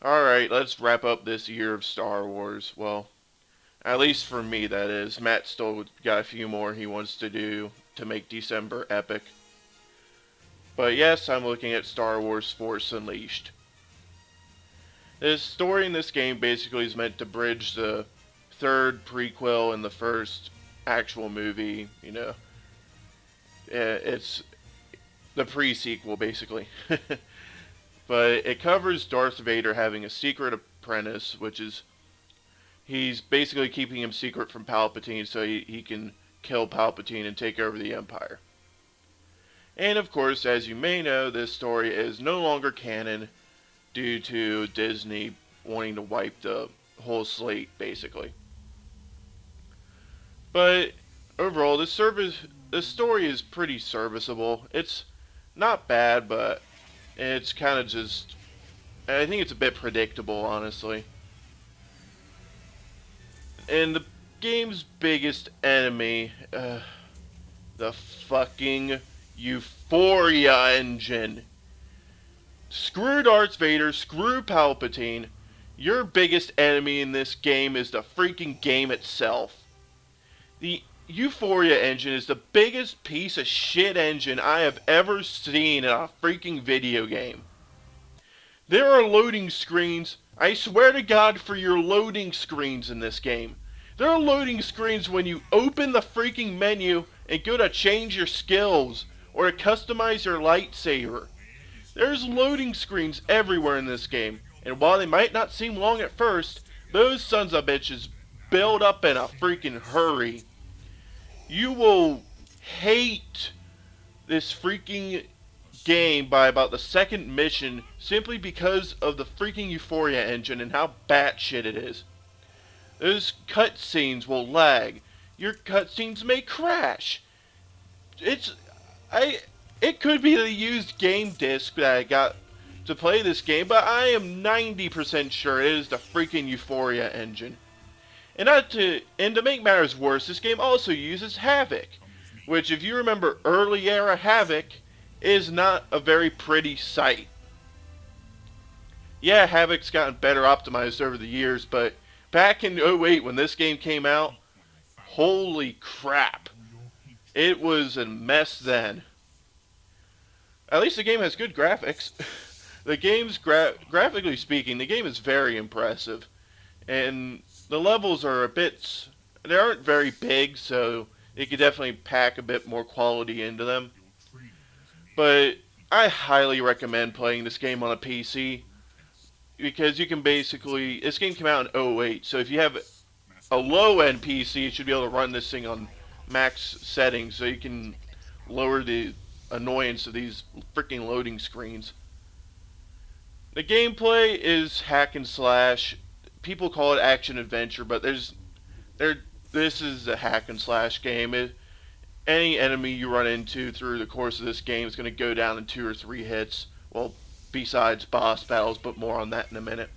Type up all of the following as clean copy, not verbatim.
Alright, let's wrap up this year of Star Wars. Well, at least for me, that is. Matt still got a few more he wants to do to make December epic. But yes, I'm looking at Star Wars Force Unleashed. The story in this game basically is meant to bridge the third prequel and the first actual movie. It's the pre-sequel, basically. But it covers Darth Vader having a secret apprentice, which is he's basically keeping him secret from Palpatine so he can kill Palpatine and take over the Empire. And of course, as you may know, this story is no longer canon due to Disney wanting to wipe the whole slate, basically. But overall, this story is pretty serviceable. It's not bad, but it's kind of just. I think it's a bit predictable, honestly. And the game's biggest enemy, the fucking Euphoria engine. Screw Darth Vader, screw Palpatine. Your biggest enemy in this game is the freaking game itself. The Euphoria engine is the biggest piece of shit engine I have ever seen in a freaking video game. There are loading screens. I swear to God for your loading screens in this game. There are loading screens when you open the freaking menu and go to change your skills or to customize your lightsaber. There's loading screens everywhere in this game, and while they might not seem long at first, those sons of bitches build up in a freaking hurry. You will hate this freaking game by about the second mission simply because of the freaking Euphoria engine and how batshit it is. Those cutscenes will lag. Your cutscenes may crash. It could be the used game disc that I got to play this game, but I am 90% sure it is the freaking Euphoria engine. And to make matters worse, this game also uses Havoc, which if you remember early era Havoc, is not a very pretty sight. Yeah, Havoc's gotten better optimized over the years, but back in '08 when this game came out, holy crap. It was a mess then. At least the game has good graphics. The game's graphically speaking, the game is very impressive. And the levels are they aren't very big, so you could definitely pack a bit more quality into them. But I highly recommend playing this game on a PC because you can basically, this game came out in '08, so if you have a low-end PC, you should be able to run this thing on max settings so you can lower the annoyance of these freaking loading screens. The gameplay is hack and slash. People call it action adventure, but this is a hack and slash game. Any enemy you run into through the course of this game is going to go down in 2 or 3 hits. Well, besides boss battles, but more on that in a minute.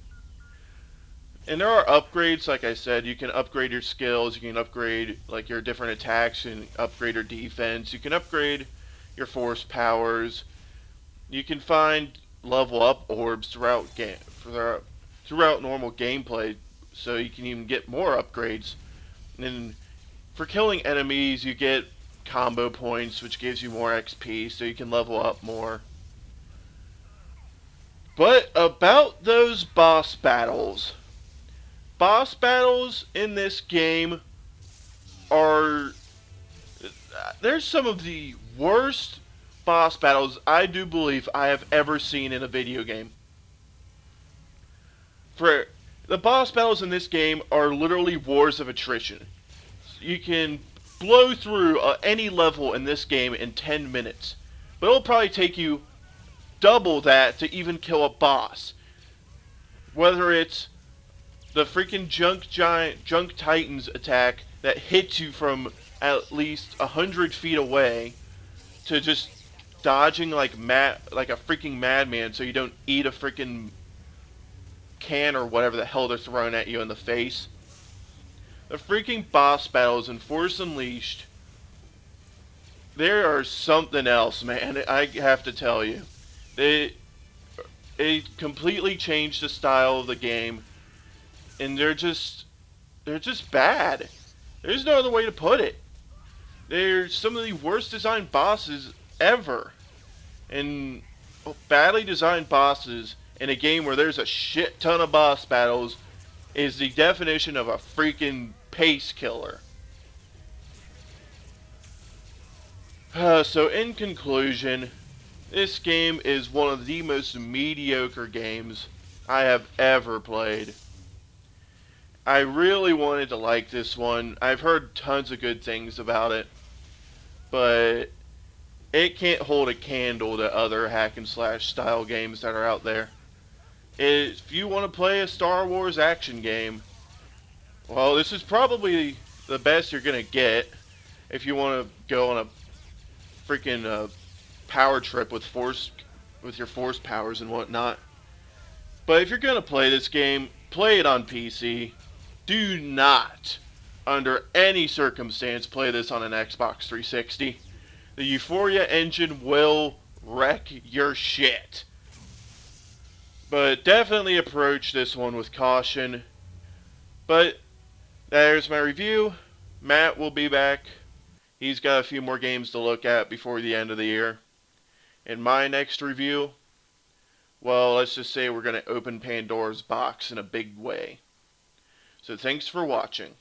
And there are upgrades, like I said. You can upgrade your skills. You can upgrade like your different attacks and upgrade your defense. You can upgrade your force powers. You can find level up orbs throughout normal gameplay, so you can even get more upgrades. And for killing enemies, you get combo points, which gives you more XP, so you can level up more. But about those boss battles in this game are, there's some of the worst boss battles I do believe I have ever seen in a video game. For the boss battles in this game are literally wars of attrition. You can blow through any level in this game in 10 minutes, but it'll probably take you double that to even kill a boss. Whether it's the freaking junk titans attack that hits you from at least 100 feet away, to just dodging like a freaking madman so you don't eat a freaking can or whatever the hell they're throwing at you in the face. The freaking boss battles in Force Unleashed, they are something else, man. I have to tell you. It completely changed the style of the game, and they're just bad. There's no other way to put it. They're some of the worst designed bosses ever. And badly designed bosses in a game where there's a shit ton of boss battles is the definition of a freaking pace killer. So in conclusion, this game is one of the most mediocre games I have ever played. I really wanted to like this one. I've heard tons of good things about it, but it can't hold a candle to other hack and slash style games that are out there. If you want to play a Star Wars action game, well, this is probably the best you're gonna get if you want to go on a freaking power trip with your force powers and whatnot. But if you're gonna play this game, play it on PC. Do not, under any circumstance, play this on an Xbox 360. The Euphoria engine will wreck your shit. But definitely approach this one with caution. But there's my review. Matt will be back. He's got a few more games to look at before the end of the year. In my next review, well, let's just say we're going to open Pandora's box in a big way. So thanks for watching.